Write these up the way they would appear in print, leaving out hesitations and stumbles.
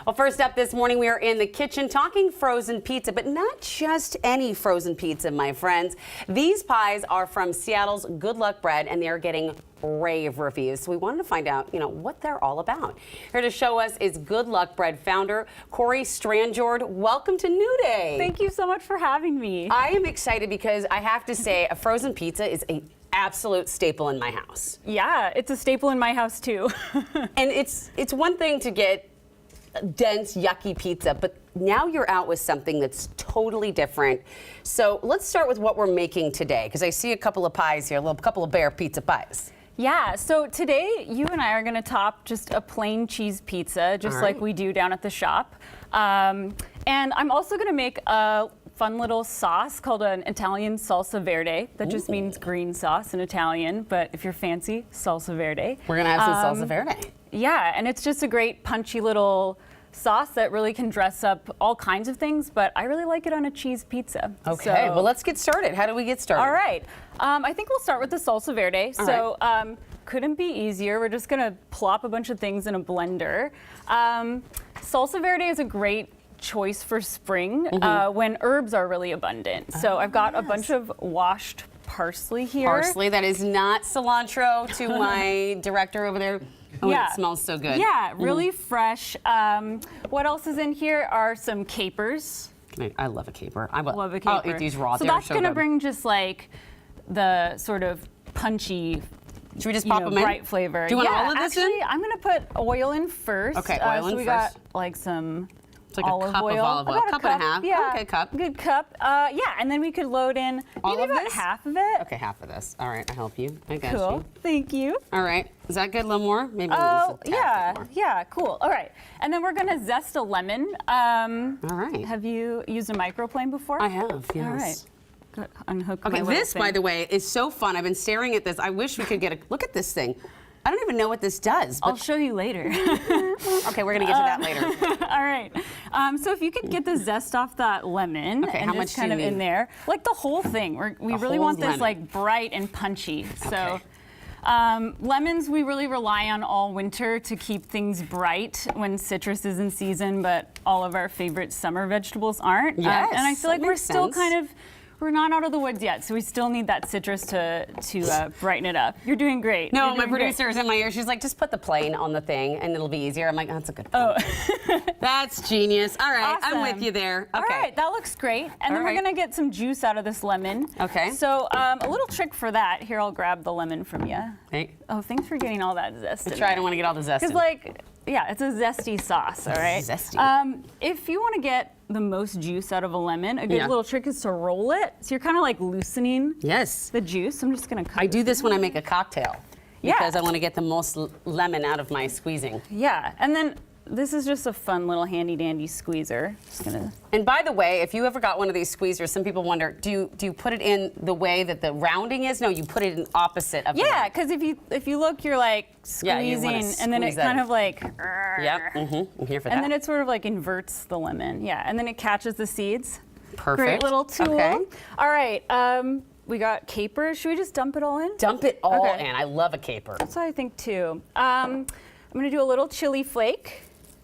Well, first up this morning, we are in the kitchen talking frozen pizza, but not just any frozen pizza, my friends. These pies are from Seattle's Good Luck Bread, and they are getting rave reviews. So we wanted to find out, what they're all about. Here to show us is Good Luck Bread founder Corey Stranjord. Welcome to New Day. Thank you so much for having me. I am excited because I have to say a frozen pizza is an absolute staple in my house. Yeah, it's a staple in my house too. And it's one thing to get dense, yucky pizza, but now you're out with something that's totally different. So let's start with what we're making today, because I see a couple of pies here, a couple of Bear pizza pies. Yeah, so today you and I are going to top just a plain cheese pizza, just like we do down at the shop. And I'm also going to make a fun little sauce called an Italian salsa verde. That just means green sauce in Italian, but if you're fancy, salsa verde. We're going to have some salsa verde. Yeah, and it's just a great punchy little sauce that really can dress up all kinds of things, but I really like it on a cheese pizza. Okay, well, let's get started. How do we get started? All right. I think we'll start with the salsa verde. Couldn't be easier. We're just going to plop a bunch of things in a blender. Salsa verde is a great choice for spring when herbs are really abundant. So I've got a bunch of washed parsley here. Parsley, that is not cilantro to my director over there. Oh, yeah. It smells so good. Yeah, really fresh. What else is in here are some capers. I love a caper. I love a caper. I'll eat these raw. So that's going to bring just like the sort of punchy, should we just pop them in? Bright flavor. Do you want all of this actually, in? I'm going to put oil in first. Okay, oil in first. So we got like some It's like olive a cup oil. of olive oil. About Cup and a half. Yeah. Okay, cup. Good cup. Yeah, and then we could load in all maybe of about this? half of it. Okay, half of this. All right, I help you. I got Cool. you. Thank you. All right. Is that good? A little more? Maybe Oh, just a tad more. yeah, cool. All right. And then we're going to zest a lemon. All right. Have you used a microplane before? I have, yes. All right. Good. Unhook my Okay, little this, thing. by the way, is so fun. I've been staring at this. I wish we could get a look at this thing. I don't even know what this does. But I'll show you later. Okay, we're going to get to that later. All right. So if you could get the zest off that lemon Okay, and how just much kind do of you in need? there, like the whole thing. We really whole want this lemon. like bright and punchy. So lemons we really rely on all winter to keep things bright when citrus is in season, but all of our favorite summer vegetables aren't. Yes, and I feel like that we're makes still sense. kind of. We're not out of the woods yet, so we still need that citrus to brighten it up. You're doing great. No, You're my doing great. producer is in my ear. She's like, just put the plane on the thing and it'll be easier. I'm like, oh, that's a good point. Oh. That's genius. All right, Awesome. I'm with you there. Okay. All right, that looks great. And then we're right. gonna get some juice out of this lemon. Okay. So a little trick for that. Here, I'll grab the lemon from you. Hey, Oh, thanks for getting all that zest. I don't want to get all the zest in. Because yeah, it's a zesty sauce, all right? Zesty. If you want to get the most juice out of a lemon, a good Yeah. little trick is to roll it. So you're kind of like loosening Yes. the juice. I'm just gonna cut I do this when I make a cocktail. Yeah. Because I want to get the most lemon out of my squeezing. Yeah, and then this is just a fun little handy dandy squeezer. Just gonna. And by the way, if you ever got one of these squeezers, some people wonder, do you put it in the way that the rounding is? No, you put it in opposite of Yeah, because if you look, you're like Yeah, you wanna squeezing, and then it squeeze that kind in. of like. Yep, I'm here for that. And then it sort of like inverts the lemon. Yeah, and then it catches the seeds. Perfect. Great little tool. Okay. All right, we got capers. Should we just dump it all in? Dump it all Okay. in. I love a caper. That's what I think too. I'm gonna do a little chili flake,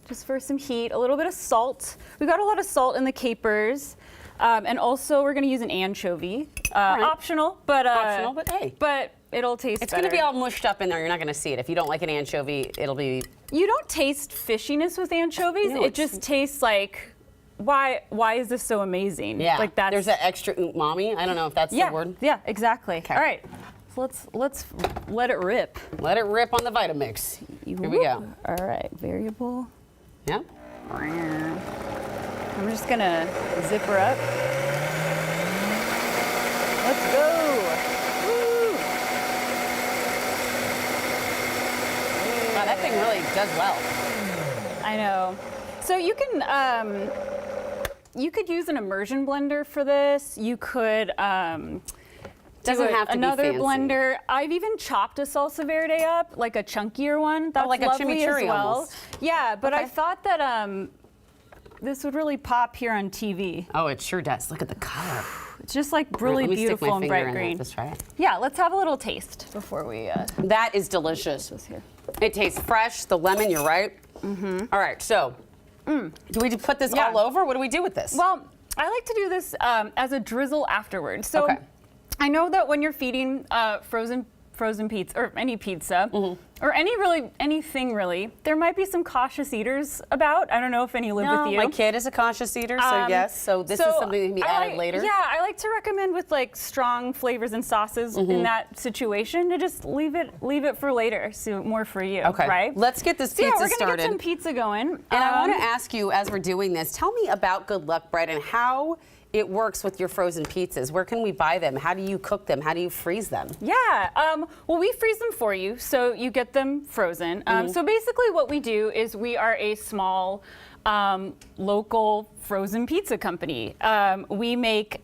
just for some heat. A little bit of salt. We got a lot of salt in the capers. And also we're gonna use an anchovy. right. Optional, but hey. But it'll taste It's better. going to be all mushed up in there. You're not going to see it. If you don't like an anchovy, it'll be... You don't taste fishiness with anchovies. No, it just tastes like, why is this so amazing? Yeah, Like that's there's that extra umami. I don't know if that's the word. Yeah, exactly. Okay. All right, so let's let it rip. Let it rip on the Vitamix. Here we go. All right, variable. Yep. I'm just gonna zip her up. Let's go. Woo. Wow, that thing really does well. I know. So you could use an immersion blender for this. You could Doesn't have to be another fancy. blender. I've even chopped a salsa verde up, like a chunkier one. That's like a lovely as chimichurri well. almost. Yeah, but I Okay. thought that this would really pop here on TV. Oh, it sure does. Look at the color. It's just like really Let me beautiful stick my and finger bright in green. There. Let's try it. Yeah, let's have a little taste before we That is delicious. this here. It tastes fresh. The lemon, you're right. Mm-hmm. All right, so Do we put this all over? What do we do with this? Well, I like to do this as a drizzle afterwards. So I know that when you're feeding frozen pizza or any pizza or anything really, there might be some cautious eaters about. I don't know if any live with you. My kid is a cautious eater, so yes. So this is something that can be added later. Yeah, I like to recommend with like strong flavors and sauces in that situation to just leave it for later, so more for you. Okay. Right? Let's get this pizza started. We're gonna get some pizza going. And I want to ask you, as we're doing this, tell me about Good Luck Bread and how it works with your frozen pizzas. Where can we buy them? How do you cook them? How do you freeze them? Yeah, well, we freeze them for you, so you get them frozen. So basically what we do is we are a small local frozen pizza company. We make,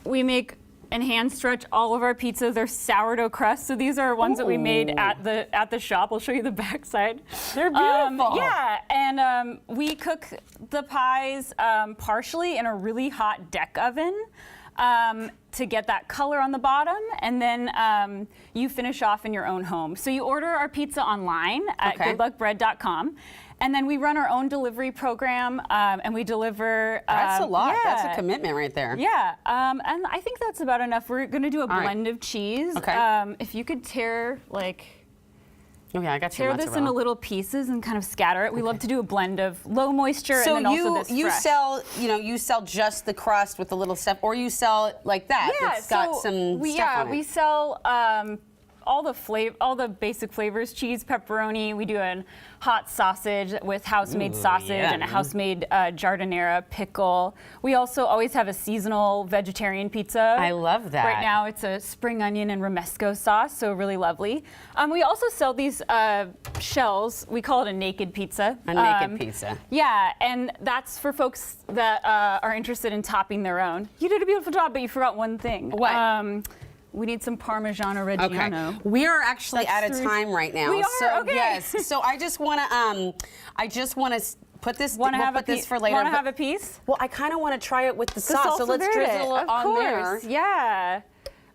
we make and hand stretch all of our pizzas. They're sourdough crust, so these are ones that we made at the shop. I'll show you the backside. They're beautiful. Yeah, and we cook the pies partially in a really hot deck oven to get that color on the bottom, and then you finish off in your own home. So you order our pizza online at goodluckbread.com. And then we run our own delivery program, and we deliver. That's a lot. Yeah. That's a commitment right there. Yeah, and I think that's about enough. We're going to do a blend of cheese. Okay. If you could tear I got tear this into little pieces and kind of scatter it. We love to do a blend of low moisture so and then also this you fresh. sell, you sell just the crust with the little stuff, or you sell it like that. Yeah, it's got some stuff on it. We sell all the basic flavors: cheese, pepperoni. We do a hot sausage with house-made sausage and a house-made giardiniera pickle. We also always have a seasonal vegetarian pizza. I love that. Right now it's a spring onion and romesco sauce, so really lovely. We also sell these shells. We call it a naked pizza. A naked pizza. Yeah, and that's for folks that are interested in topping their own. You did a beautiful job, but you forgot one thing. What? We need some Parmigiano Reggiano. Okay. We are actually out of time right now. We are? So okay. yes. So I just want to put this. We'll put this for later. Want to have a piece? Well, I kind of want to try it with the sauce. So let's drizzle it on there. Yeah.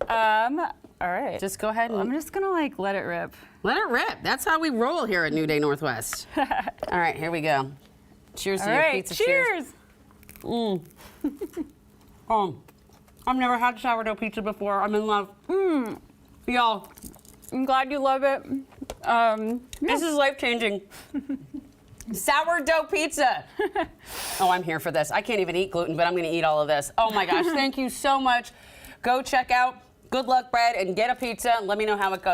All right. Just go ahead and. I'm just gonna let it rip. Let it rip. That's how we roll here at New Day Northwest. All right, here we go. Cheers to your pizza. Cheers. I've never had sourdough pizza before. I'm in love. Y'all. I'm glad you love it. This is life-changing. Sourdough pizza. Oh, I'm here for this. I can't even eat gluten, but I'm going to eat all of this. Oh my gosh, thank you so much. Go check out Good Luck Bread and get a pizza and let me know how it goes.